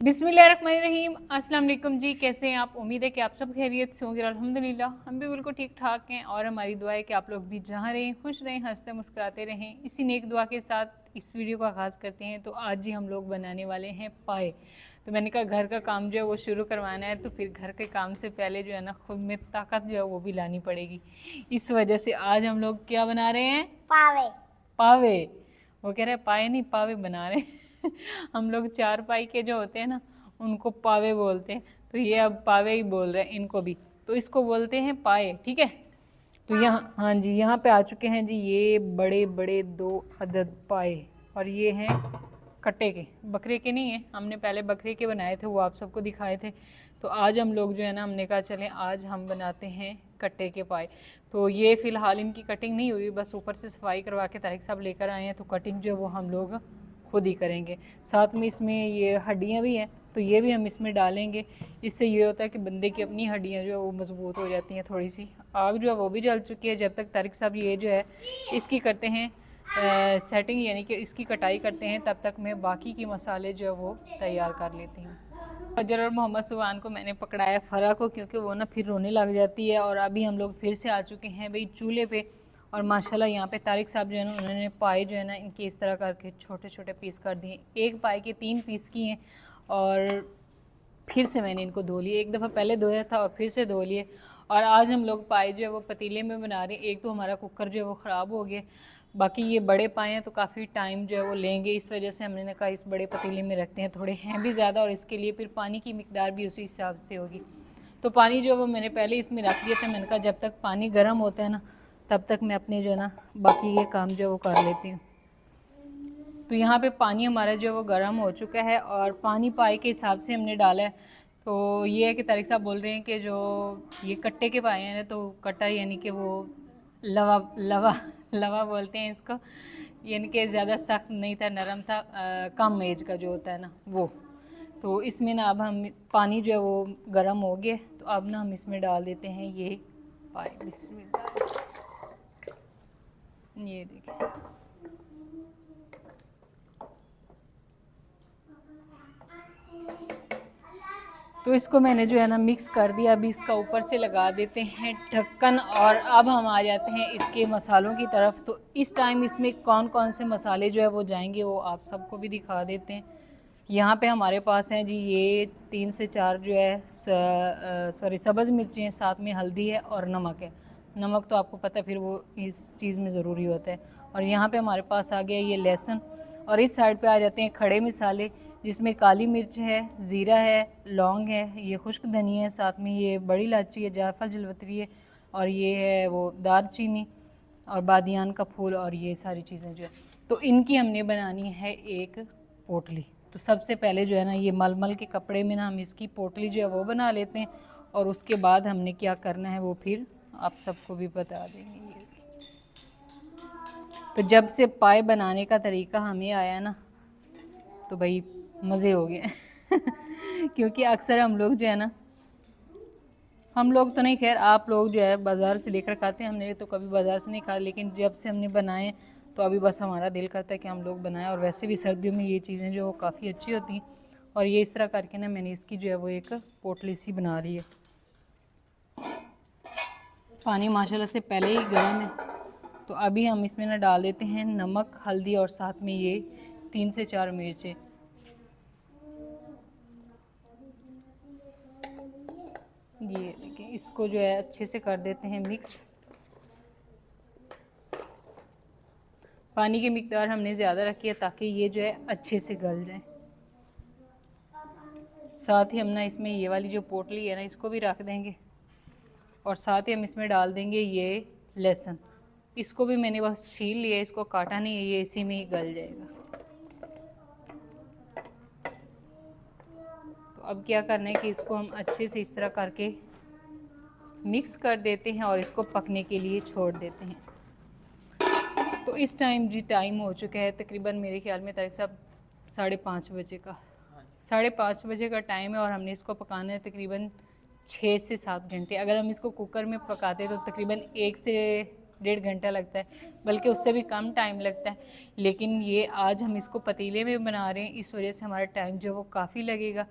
बिस्मिल्लाहिर्रहमानिर्रहीम। अस्सलाम वालेकुम जी, कैसे हैं आप? उम्मीद है कि आप सब खैरियत से होंगे। अल्हम्दुलिल्लाह हम भी बिल्कुल ठीक ठाक हैं और हमारी दुआ है कि आप लोग भी जहाँ रहें खुश रहें, हंसते मुस्कुराते रहें। इसी नेक दुआ के साथ इस वीडियो का आगाज़ करते हैं। तो आज ही हम लोग बनाने वाले हैं पाए। तो मैंने कहा घर का काम जो है वो शुरू करवाना है, तो फिर घर के काम से पहले जो है ना खुद में ताकत जो है वो भी लानी पड़ेगी। इस वजह से आज हम लोग क्या बना रहे हैं? पावे। पावे। वो कह रहे हैं पाए नहीं, पावे बना रहे हैं। हम लोग चार पाई के जो होते हैं ना उनको पावे बोलते हैं, तो ये अब पावे ही बोल रहे हैं इनको भी, तो इसको बोलते हैं पाए। ठीक है, तो यहाँ हाँ जी, यहाँ पे आ चुके हैं जी ये बड़े बड़े 2 अदद पाए। और ये हैं कट्टे के, बकरे के नहीं है। हमने पहले बकरे के बनाए थे, वो आप सबको दिखाए थे। तो आज हम लोग जो है ना, हमने कहा चलें आज हम बनाते हैं कट्टे के पाए। तो ये फ़िलहाल इनकी कटिंग नहीं हुई, बस ऊपर से सफाई करवा के तारिक साहब लेकर आए हैं, तो कटिंग जो है वो हम लोग खुद ही करेंगे। साथ में इसमें ये हड्डियाँ भी हैं, तो ये भी हम इसमें डालेंगे। इससे ये होता है कि बंदे की अपनी हड्डियाँ जो है वो मज़बूत हो जाती हैं थोड़ी सी। आग जो है वो भी जल चुकी है। जब तक तारिक साहब ये जो है इसकी करते हैं सेटिंग, यानी कि इसकी कटाई करते हैं, तब तक मैं बाकी के मसाले जो है वो तैयार कर लेती हूँ। अजर और मोहम्मद सुबान को मैंने पकड़ाया फ़रा को, क्योंकि वो ना फिर रोने लग जाती है। और अभी हम लोग फिर से आ चुके हैं भाई चूल्हे पे। और माशाल्लाह यहाँ पे तारिक साहब जो है ना, उन्होंने पाए जो है ना इनके इस तरह करके छोटे छोटे पीस कर दिए। एक पाए के 3 पीस किए हैं और फिर से मैंने इनको धो लिए। एक दफ़ा पहले धोया था और फिर से धो लिए। और आज हम लोग पाए जो है वो पतीले में बना रहे हैं। एक तो हमारा कुकर जो है वो ख़राब हो गया, बाकी ये बड़े पाए हैं तो काफ़ी टाइम जो है वो लेंगे। इस वजह से हमने कहा इस बड़े पतीले में रखते हैं, थोड़े हैं भी ज़्यादा और इसके लिए फिर पानी की मिकदार भी उसी हिसाब से होगी। तो पानी जो है वो मैंने पहले इसमें रख दिया था। मैंने कहा जब तक पानी गर्म होता है ना, तब तक मैं अपने जो है ना बाकी ये काम जो है वो कर लेती हूँ। तो यहाँ पे पानी हमारा जो है वो गर्म हो चुका है और पानी पाए के हिसाब से हमने डाला है। तो ये है कि तारिक साहब बोल रहे हैं कि जो ये कट्टे के पाए हैं, तो कट्टा यानी कि वो लवा लवा लवा बोलते हैं इसको, यानी कि ज़्यादा सख्त नहीं था, नरम था, कम एज का जो होता है ना वो। तो इसमें ना अब हम पानी जो है वो गर्म हो गया, तो अब ना हम इसमें डाल देते हैं ये पाए। बिस्मिल्लाह, ये देखिए। तो इसको मैंने जो है ना मिक्स कर दिया। अभी इसका ऊपर से लगा देते हैं ढक्कन और अब हम आ जाते हैं इसके मसालों की तरफ। तो इस टाइम इसमें कौन कौन से मसाले जो है वो जाएंगे वो आप सबको भी दिखा देते हैं। यहाँ पे हमारे पास हैं जी ये 3 से 4 जो है सॉरी सब्ज़ मिर्ची हैं, साथ में हल्दी है और नमक है। नमक तो आपको पता है फिर वो इस चीज़ में ज़रूरी होता है। और यहाँ पे हमारे पास आ गया ये लहसुन। और इस साइड पे आ जाते हैं खड़े मसाले, जिसमें काली मिर्च है, ज़ीरा है, लौंग है, ये खुश्क धनिया है, साथ में ये बड़ी इलायची है, जायफल जलवतरी है, और ये है वो दालचीनी और बादियान का फूल, और ये सारी चीज़ें जो है तो इनकी हमने बनानी है एक पोटली। तो सबसे पहले जो है ना ये मलमल के कपड़े में ना हम इसकी पोटली जो है वो बना लेते हैं, और उसके बाद हमने क्या करना है वो फिर आप सबको भी बता देंगे। ये तो जब से पाए बनाने का तरीका हमें आया ना, तो भाई मज़े हो गए। क्योंकि अक्सर हम लोग जो है ना, हम लोग तो नहीं, खैर आप लोग जो है बाज़ार से लेकर खाते हैं, हमने तो कभी बाज़ार से नहीं खाया, लेकिन जब से हमने बनाए तो अभी बस हमारा दिल करता है कि हम लोग बनाएं। और वैसे भी सर्दियों में ये चीज़ें जो काफ़ी अच्छी होती हैं। और ये इस तरह करके ना मैंने इसकी जो है वो एक पोटली सी बना रही है। पानी माशाल्लाह से पहले ही गर्म है। तो अभी हम इसमें ना डाल देते हैं नमक, हल्दी और साथ में ये 3 से 4 मिर्चें। ये देखिए, इसको जो है अच्छे से कर देते हैं मिक्स। पानी की मिकदार हमने ज़्यादा रखी है ताकि ये जो है अच्छे से गल जाए। साथ ही हम ना इसमें ये वाली जो पोटली है ना इसको भी रख देंगे, और साथ ही हम इसमें डाल देंगे ये लहसुन। इसको भी मैंने बस छील लिया, इसको काटा नहीं है, ये इसी में ही गल जाएगा। तो अब क्या करना है कि इसको हम अच्छे से इस तरह करके मिक्स कर देते हैं और इसको पकने के लिए छोड़ देते हैं। तो इस टाइम जी टाइम हो चुका है तकरीबन मेरे ख्याल में तारिक साहब 5:30 बजे का, 5:30 बजे का टाइम है। और हमने इसको पकाना है तकरीबन 6 से 7 घंटे। अगर हम इसको कुकर में पकाते तो तकरीबन 1 से 1.5 घंटा लगता है, बल्कि उससे भी कम टाइम लगता है। लेकिन ये आज हम इसको पतीले में बना रहे हैं, इस वजह से हमारा टाइम जो है वो काफ़ी लगेगा।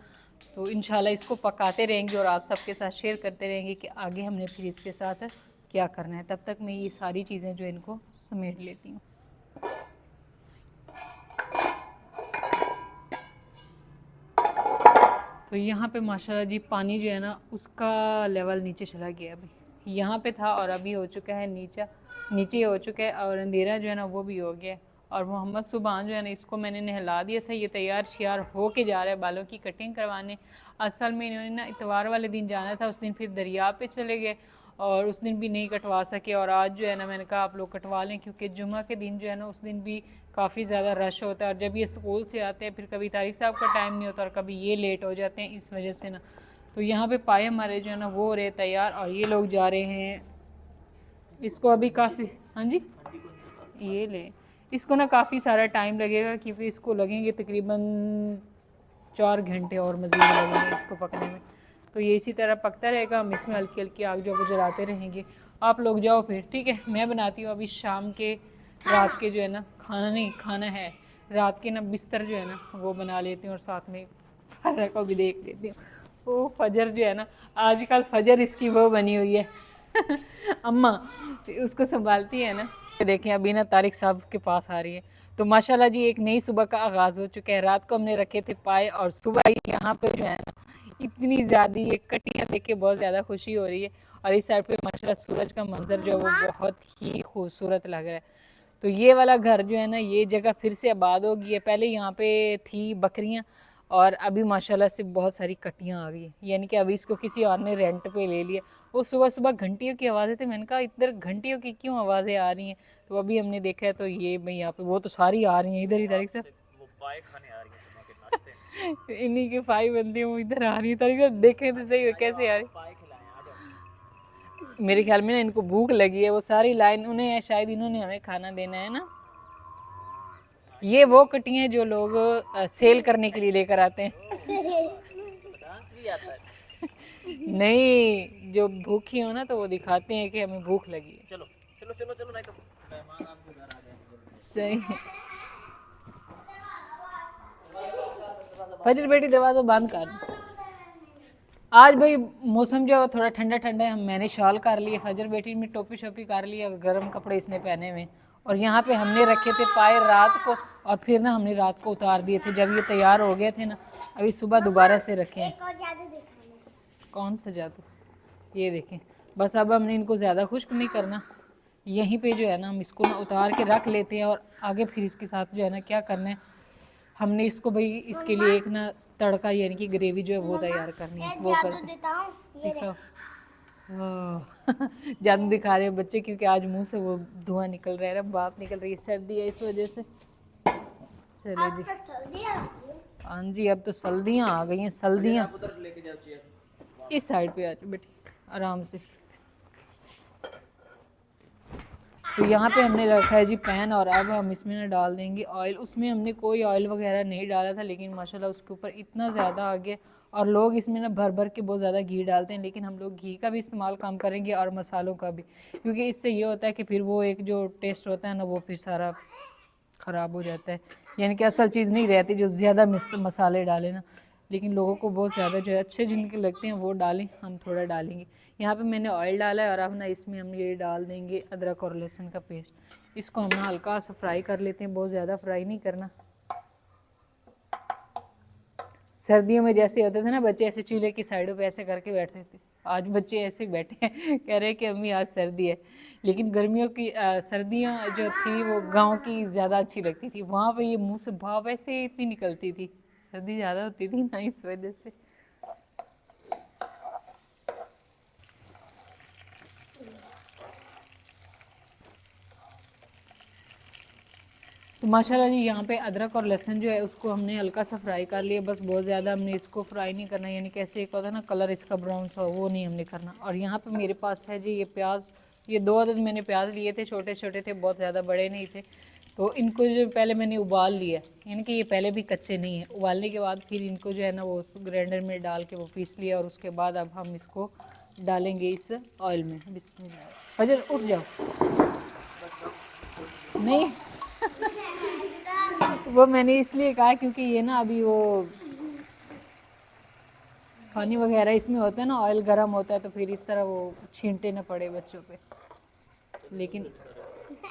तो इंशाल्लाह इसको पकाते रहेंगे और आप सबके साथ शेयर करते रहेंगे कि आगे हमने फिर इसके साथ क्या करना है। तब तक मैं ये सारी चीज़ें जो इनको समेट लेती हूँ। तो यहाँ पे माशाल्लाह जी पानी जो है ना उसका लेवल नीचे चला गया, अभी यहाँ पे था और अभी हो चुका है नीचे हो चुका है, और अंधेरा जो है ना वो भी हो गया है। और मोहम्मद सुबहान जो है ना इसको मैंने नहला दिया था, ये तैयार श्यार हो के जा रहा है बालों की कटिंग करवाने। असल में इन्होंने ना इतवार वाले दिन जाना था, उस दिन फिर दरिया पे चले गए और उस दिन भी नहीं कटवा सके। और आज जो है ना मैंने कहा आप लोग कटवा लें, क्योंकि जुम्मा के दिन जो है ना उस दिन भी काफ़ी ज़्यादा रश होता है, और जब ये स्कूल से आते हैं फिर कभी तारिक साहब का टाइम नहीं होता और कभी ये लेट हो जाते हैं, इस वजह से ना। तो यहाँ पे पाए हमारे जो है ना वो हो रहे तैयार, और ये लोग जा रहे हैं। इसको अभी काफ़ी, हाँ जी ये ले, इसको ना काफ़ी सारा टाइम लगेगा, क्योंकि इसको लगेंगे तकरीबन 4 घंटे और मज़ीद लगेंगे इसको पकने में। तो ये इसी तरह पकता रहेगा, हम इसमें हल्की हल्की आग जो जलाते रहेंगे। आप लोग जाओ फिर, ठीक है। मैं बनाती हूँ अभी शाम के, रात के जो है ना, खाना नहीं खाना है, रात के ना बिस्तर जो है ना वो बना लेती हूँ, और साथ में फजर को भी देख लेती हूँ। वो फजर जो है ना, आजकल फजर इसकी वो बनी हुई है अम्मा उसको संभालती है ना। देखें अभी ना तारिक साहब के पास आ रही है। तो माशाल्लाह जी एक नई सुबह का आगाज़ हो चुका है। रात को हमने रखे थे पाए, और सुबह ही यहाँ पे जो है ना इतनी ज़्यादा ये कटियाँ देख के बहुत ज़्यादा खुशी हो रही है। और इस साइड पे माशाल्लाह सूरज का मंजर जो है वो बहुत ही खूबसूरत लग रहा है। तो ये वाला घर जो है ना, ये जगह फिर से आबाद हो गई है। पहले यहाँ पे थी बकरियाँ, और अभी माशाल्लाह से बहुत सारी कटियाँ आ गई हैं, यानी कि अभी इसको किसी और ने रेंट पे ले लिया। वो सुबह सुबह घंटियों की आवाज़ें थी, मैंने कहा इधर घंटियों की क्यों आवाज़ें आ रही हैं। तो अभी हमने देखा है, तो ये भाई यहाँ पे वो तो सारी आ रही हैं इधर इधर से, इन्हीं के 5 बंदे वो इधर आ रही है। देखें तो सही कैसे आ रही। मेरे ख्याल में ना इनको भूख लगी है, वो सारी लाइन उन्हें शायद इन्होंने हमें खाना देना है ना। ये वो कटियाँ जो लोग सेल करने के लिए लेकर आते हैं नहीं, जो भूखी हो ना तो वो दिखाते हैं कि हमें भूख लगी है। चलो चलो चलो चलो, नहीं तो मेहमान आपके घर आ जाएंगे। सही। फजर बेटी दरवाजा बंद कर। आज भाई मौसम जो है थोड़ा ठंडा ठंडा है, मैंने शॉल कर लिया, फजर बेटी में टोपी शोपी कर लिया, गर्म कपड़े इसने पहने हुए। और यहाँ पे हमने रखे थे पाए रात को, और फिर ना हमने रात को उतार दिए थे जब ये तैयार हो गए थे ना। अभी सुबह दोबारा से रखे हैं। कौन सा जादू? ये देखें, बस अब हमने इनको ज़्यादा खुश्क नहीं करना, यहीं पे जो है ना हम इसको ना उतार के रख लेते हैं। और आगे फिर इसके साथ जो है ना क्या करना है, हमने इसको भाई इसके लिए एक ना तड़का यानी कि ग्रेवी जो है वो तैयार करनी है। वो कर दिखाओ जादू दिखा रहे हैं बच्चे, क्योंकि आज मुंह से वो धुआं निकल रहा है ना, भाप निकल रही है, सर्दी है इस वजह से। चलो जी, हाँ जी अब तो सर्दियाँ आ गई हैं, सर्दियाँ। इस साइड पे आ जाओ बेटी आराम से। तो यहाँ पे हमने रखा है जी पैन, और अब हम इसमें ना डाल देंगे ऑयल। उसमें हमने कोई ऑयल वगैरह नहीं डाला था, लेकिन माशाल्लाह उसके ऊपर इतना ज़्यादा आ गया। और लोग इसमें ना भर भर के बहुत ज़्यादा घी डालते हैं, लेकिन हम लोग घी का भी इस्तेमाल कम करेंगे और मसालों का भी, क्योंकि इससे ये होता है कि फिर वो एक जो टेस्ट होता है ना वो फिर सारा ख़राब हो जाता है, यानी कि असल चीज़ नहीं रहती जो ज़्यादा मसाले डालें ना। लेकिन लोगों को बहुत ज़्यादा जो है अच्छे जिनके लगते हैं वो डालें, हम थोड़ा डालेंगे। यहाँ पे मैंने ऑयल डाला है, और अब ना इसमें हम ये डाल देंगे अदरक और लहसुन का पेस्ट। इसको हम ना हल्का सा फ्राई कर लेते हैं, बहुत ज़्यादा फ्राई नहीं करना। सर्दियों में जैसे होते थे ना बच्चे ऐसे चूल्हे की साइडों पे ऐसे करके बैठते थे, आज बच्चे ऐसे बैठे हैं कह रहे हैं कि अम्मी आज सर्दी है। लेकिन गर्मियों की सर्दियाँ जो थी वो गांव की ज़्यादा अच्छी लगती थी, वहाँ पे ये मुंह से भाप ऐसे इतनी निकलती थी, सर्दी ज़्यादा होती थी ना इस वजह से। तो माशाल्लाह जी यहाँ पे अदरक और लहसुन जो है उसको हमने हल्का सा फ्राई कर लिया, बस बहुत ज़्यादा हमने इसको फ्राई नहीं करना, यानी कैसे एक होता है ना कलर इसका ब्राउन सा, वो नहीं हमने करना। और यहाँ पे मेरे पास है जी ये प्याज, ये 2 अदद मैंने प्याज लिए थे, छोटे छोटे थे, बहुत ज़्यादा बड़े नहीं थे। तो इनको जो पहले मैंने उबाल लिया, यानी कि ये पहले भी कच्चे नहीं है, उबालने के बाद फिर इनको जो है ना वो ग्राइंडर में डाल के वो पीस लिया, और उसके बाद अब हम इसको डालेंगे इस ऑयल में। बिस्मिल्लाह। फजल उठ जाओ। नहीं वो मैंने इसलिए कहा क्योंकि ये ना अभी वो पानी वगैरह इसमें होता है ना, ऑयल गर्म होता है तो फिर इस तरह वो छींटे ना पड़े बच्चों पे।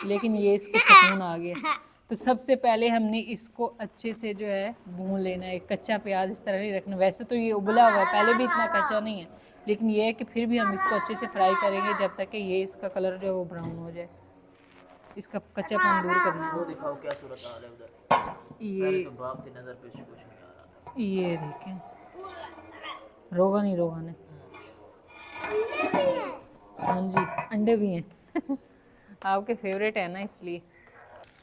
लेकिन ये इसको सुकून आ गया। तो सबसे पहले हमने इसको अच्छे से जो है भून लेना है। कच्चा प्याज इस तरह नहीं रखना। वैसे तो ये उबला हुआ है, पहले भी इतना कच्चा नहीं है, लेकिन ये है कि फिर भी हम इसको अच्छे से फ्राई करेंगे जब तक कि ये इसका कलर जो है वो ब्राउन हो जाए। इसका कच्चापन दूर करना है। वो दिखाओ क्या सूरत हाल है उधर। ये तो बाप की नज़र पे कुछ नहीं आ रहा था। ये देखें, रोगन ही रोगन है। हाँ जी, अंडे भी हैं आपके फेवरेट है ना इसलिए।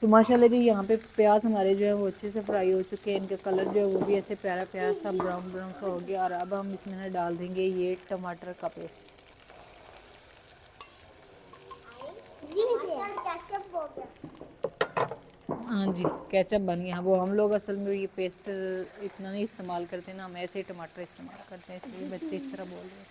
तो माशाल्लाह जी यहाँ पे प्याज हमारे जो है वो अच्छे से फ्राई हो चुके हैं। इनका कलर जो है वो भी ऐसे प्यारा प्यारा सा ब्राउन ब्राउन सा हो गया। और अब हम इसमें ना डाल देंगे ये टमाटर का पेस्ट। हाँ जी, केचप बन गया। वो हम लोग असल में ये पेस्ट इतना नहीं इस्तेमाल करते ना, हम ऐसे ही टमाटर इस्तेमाल करते हैं, इसलिए बच्चे इस तरह बोल रहे हैं।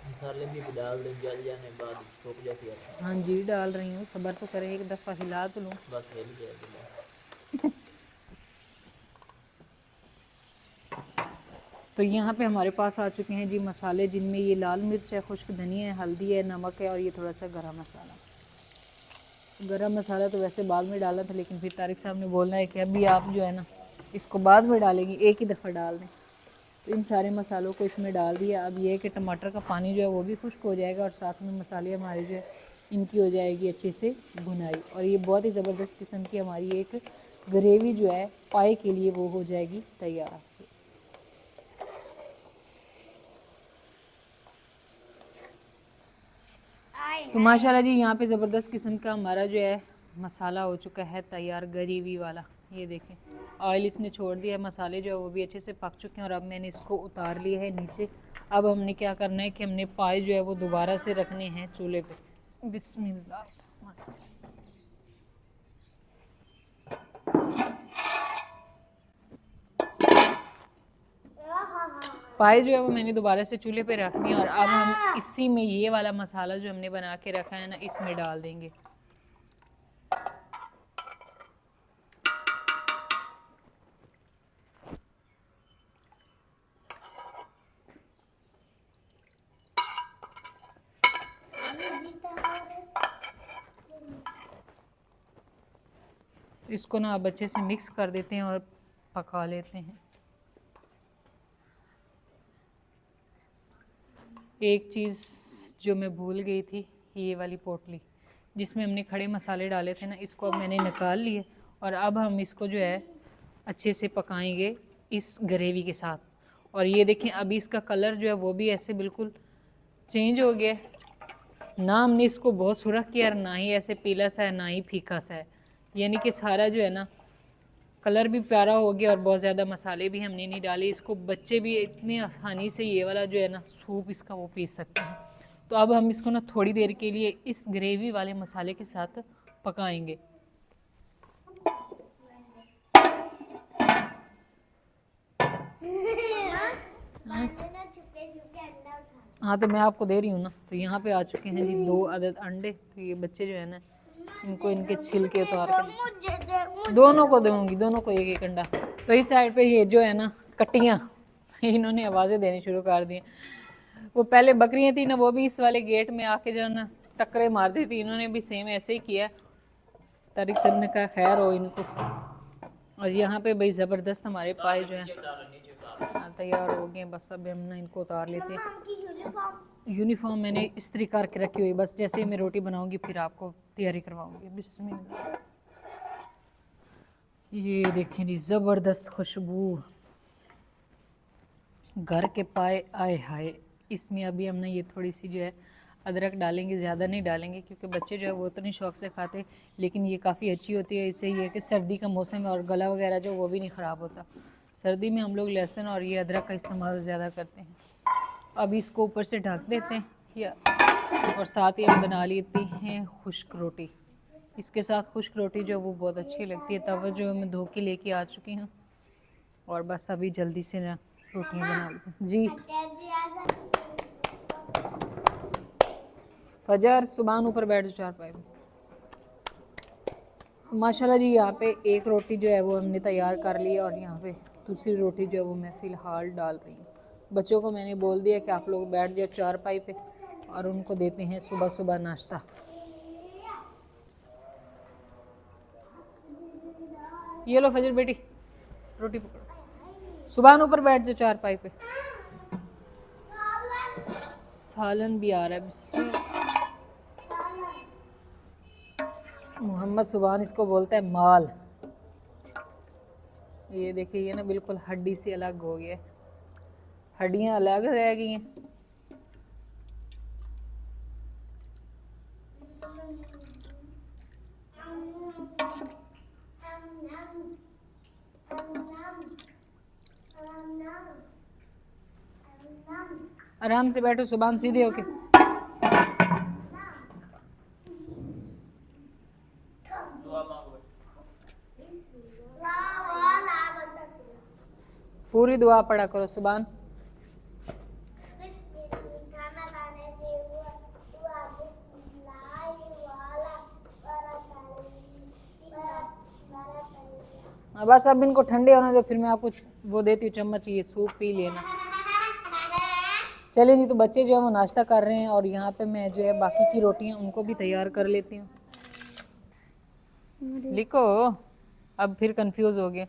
मसाले भी डाल दें, जल जाने के बाद सूख जाती है। हाँ जी डाल रही हूँ, सब्र तो करें, एक दफ़ा हिला तो लूँ। बस हिल जाएगी। तो यहाँ पे हमारे पास आ चुके हैं जी मसाले, जिनमें ये लाल मिर्च है, खुश्क धनिया है, हल्दी है, नमक है और ये थोड़ा सा गरम मसाला। गरम मसाला तो वैसे बाद में डाला था, लेकिन फिर तारिक साहब ने बोलना है कि अभी आप जो है ना इसको बाद में डालेंगे, एक ही दफ़ा डाल दें। तो इन सारे मसालों को इसमें डाल दिया। अब ये है कि टमाटर का पानी जो है वो भी खुश्क हो जाएगा और साथ में मसाले हमारे जो है इनकी हो जाएगी अच्छे से भुनाई। और ये बहुत ही ज़बरदस्त किस्म की हमारी एक ग्रेवी जो है पाए के लिए वो हो जाएगी तैयार। तो माशाल्लाह जी यहाँ पे ज़बरदस्त किस्म का हमारा जो है मसाला हो चुका है तैयार, ग्रेवी वाला। ये देखें ऑयल इसने छोड़ दिया है, मसाले जो है वो भी अच्छे से पक चुके हैं। और अब मैंने इसको उतार लिया है नीचे। अब हमने क्या करना है कि हमने पाए जो है वो दोबारा से रखने हैं चूल्हे पे। बिस्मिल्लाह। पाए जो है वो मैंने दोबारा से चूल्हे पे रखनी है। और अब हम इसी में ये वाला मसाला जो हमने बना के रखा है ना इसमें डाल देंगे। इसको ना अब अच्छे से मिक्स कर देते हैं और पका लेते हैं। एक चीज़ जो मैं भूल गई थी, ये वाली पोटली जिसमें हमने खड़े मसाले डाले थे ना, इसको अब मैंने निकाल लिए। और अब हम इसको जो है अच्छे से पकाएंगे इस ग्रेवी के साथ। और ये देखें अभी इसका कलर जो है वो भी ऐसे बिल्कुल चेंज हो गया। ना हमने इसको बहुत सुरख किया और ना ही ऐसे पीला सा है ना ही फीका सा है, यानी कि सारा जो है ना कलर भी प्यारा हो गया और बहुत ज़्यादा मसाले भी हमने नहीं डाले। इसको बच्चे भी इतनी आसानी से ये वाला जो है ना सूप इसका वो पी सकते हैं। तो अब हम इसको ना थोड़ी देर के लिए इस ग्रेवी वाले मसाले के साथ पकाएंगे। हाँ तो मैं आपको दे रही हूँ ना। तो यहाँ पे आ चुके हैं जी 2 अदद अंडे। तो ये बच्चे जो है ना इनको इनके छिलके उतार कर दोनों को दूंगी, दोनों को एक एक अंडा। तो इस साइड पे ये जो है ना कट्टियाँ इन्होंने आवाज़ें देनी शुरू कर दी। वो पहले बकरियाँ थी ना, वो भी इस वाले गेट में आके जो है ना टक्करे मार दी थी, इन्होंने भी सेम ऐसे ही किया। तारिक साहब ने कहा खैर हो इनको। और यहाँ पे भाई ज़बरदस्त हमारे पाए जो हैं तैयार हो गए। बस अब हम ना इनको उतार लेते हैं। यूनिफॉर्म मैंने इस्त्री करके रखी हुई, बस जैसे ही मैं रोटी बनाऊंगी फिर आपको तैयारी करवाऊंगी। बिस्मिल्लाह। ये देखें जी ज़बरदस्त खुशबू घर के पाए आए हाय। इसमें अभी हम ना ये थोड़ी सी जो है अदरक डालेंगे, ज़्यादा नहीं डालेंगे क्योंकि बच्चे जो है वो उतनी शौक से खाते, लेकिन ये काफ़ी अच्छी होती है। इससे ये है कि सर्दी का मौसम है और गला वगैरह जो वो भी नहीं ख़राब होता। सर्दी में हम लोग लहसुन और ये अदरक का इस्तेमाल ज़्यादा करते हैं। अब इसको ऊपर से ढक देते हैं या और साथ ही हम बना लेते हैं खुश्क रोटी। इसके साथ खुश्क रोटी जो वो बहुत अच्छी लगती है। तवा जो मैं धो के लेके आ चुकी हूँ और बस अभी जल्दी से ना रोटियां बना लेते हैं जी। फजर सुबह ऊपर बैठ जाओ चारपाई में। माशाल्लाह जी यहाँ पे एक रोटी जो है वो हमने तैयार कर ली है और यहाँ पे दूसरी रोटी जो है वो मैं फ़िलहाल डाल रही हूँ। बच्चों को मैंने बोल दिया कि आप लोग बैठ जाओ चारपाई पे और उनको देते हैं सुबह सुबह नाश्ता। ये लो फजर बेटी रोटी पकड़ो, सुबह ऊपर बैठ जाओ चारपाई पे। सालन भी आ रहा है बिस्मिल्लाह। मोहम्मद सुबहान इसको बोलता है माल। ये देखिए ये ना बिल्कुल हड्डी से अलग हो गया, हड्डियां अलग रह गई हैं। आराम से बैठो सुबहान, सीधे होके। पूरी दुआ पढ़ा करो सुबहान। बस अब इनको ठंडे होना दो, फिर मैं आपको वो देती हूँ चम्मच, ये सूप पी लेना। चलिए जी, तो बच्चे जो है वो नाश्ता कर रहे हैं और यहाँ पे मैं जो है बाकी की रोटियाँ उनको भी तैयार कर लेती हूँ। लिखो, अब फिर कंफ्यूज हो गए।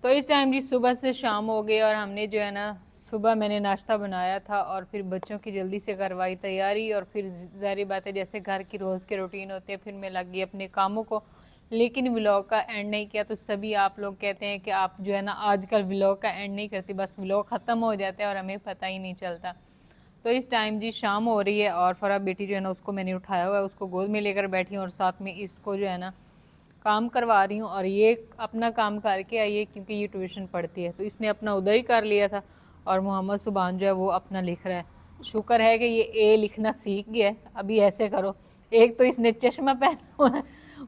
तो इस टाइम जी सुबह से शाम हो गई और हमने जो है ना सुबह मैंने नाश्ता बनाया था और फिर बच्चों की जल्दी से करवाई तैयारी और फिर ज़ाहिर बात है जैसे घर की रोज़ के रूटीन होते हैं फिर मैं लग गई अपने कामों को। लेकिन व्लॉग का एंड नहीं किया, तो सभी आप लोग कहते हैं कि आप जो है ना आजकल व्लॉग का एंड नहीं करती, बस व्लॉग ख़त्म हो जाता है और हमें पता ही नहीं चलता। तो इस टाइम जी शाम हो रही है और फरा बेटी जो है ना उसको मैंने उठाया हुआ है, उसको गोद में लेकर बैठी हूँ और साथ में इसको जो है ना काम करवा रही हूँ। और ये अपना काम करके आई है क्योंकि ये ट्यूशन पढ़ती है, तो इसने अपना उधर ही कर लिया था और मोहम्मद सुबहान जो है वो अपना लिख रहा है। शुक्र है कि ये ए लिखना सीख गया है। अभी ऐसे करो, एक तो इसने चश्मा पहना हुआ है,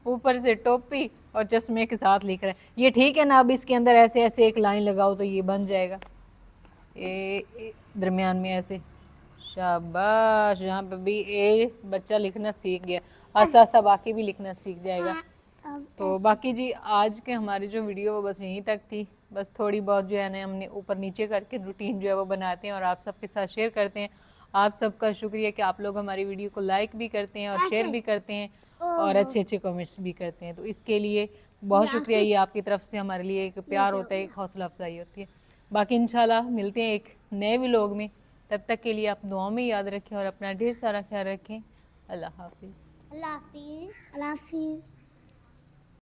ऊपर से टोपी और चश्मे के साथ लिख रहा है। ये ठीक है ना, अब इसके अंदर ऐसे ऐसे एक लाइन लगाओ तो ये बन जाएगा, ए दरमियान में ऐसे। शाबाश, यहाँ पे भी ए बच्चा लिखना सीख गया, आस्ता आस्ता बाकी भी लिखना सीख जाएगा। तो बाकी जी आज के हमारी जो वीडियो वो बस यहीं तक थी। बस थोड़ी बहुत जो है ना हमने ऊपर नीचे करके रूटीन जो है वो बनाते हैं और आप सबके साथ शेयर करते हैं। आप सबका शुक्रिया कि आप लोग हमारी वीडियो को लाइक भी करते हैं और शेयर भी करते हैं और अच्छे अच्छे कमेंट्स भी करते हैं, तो इसके लिए बहुत शुक्रिया। ये आपकी तरफ से हमारे लिए एक प्यार होता है, एक हौसला अफजाई होती है। बाकी इंशाल्लाह मिलते हैं एक नए व्लॉग में, तब तक के लिए आप दुआ में याद रखें और अपना ढेर सारा ख्याल रखें। अल्लाह हाफिज़। अल्लाह हाफिज़। अल्लाह हाफिज़।